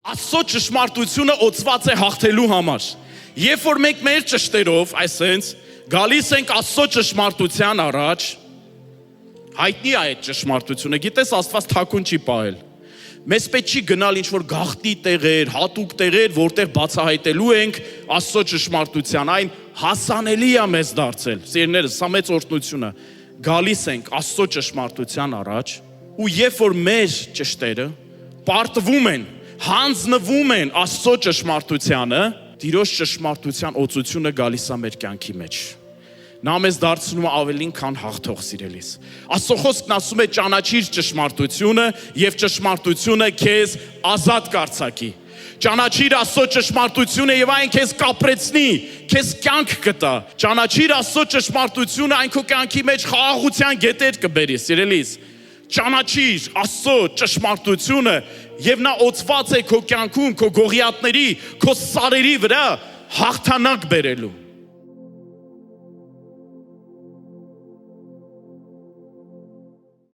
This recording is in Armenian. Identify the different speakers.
Speaker 1: Աստծո ճշմարտությունը օծված է հաղթելու համար։ Երբ որ մենք մեր ճշտերով, այսենց, գալիս ենք Աստծո ճշմարտության առաջ, հայտնի է այդ ճշմարտությունը, գիտես Աստված թաքուն չի պահել։ Մեզ պետք չի գնալ ինչ-որ գաղտնի տեղեր, հատուկ տեղեր, որտեղ բացահայտելու ենք Աստծո ճշմարտության, այն հասանելի է մեզ դարձել։ Սիրելիներս, սա մեծ օրհնություն է։ Գալիս ենք Աստծո ճշմարտության առաջ, ու երբ որ մեր ճշտերը պարտվում են, հանձնվում են Աստծո ճշմարտությանը, Տիրոջ ճշմարտության օծությունը գալիս է մեր կյանքի մեջ։ Նա մեզ դարձնում է ավելին քան հաղթող, սիրելիս։ Աստծո խոսքն ասում է ճանաչիր ճշմարտությունը եւ ճշմարտությունը քեզ ազատ կարձակի։ Ճանաչիր Աստծո ճշմարտությունը եւ այն քեզ կապրեցնի, քեզ կյանք կտա։ Ճանաչիր Աստծո ճշմարտությունը, այն քո կյանքի մեջ խաղաղության գետեր կբերի, սիրելիս։ Ճանաչիր Աստծո ճշմարտությունը եւ նա օծված է քո կյանքում, քո գողիաթների, քո սարերի վրա հաղթանակ բերելու։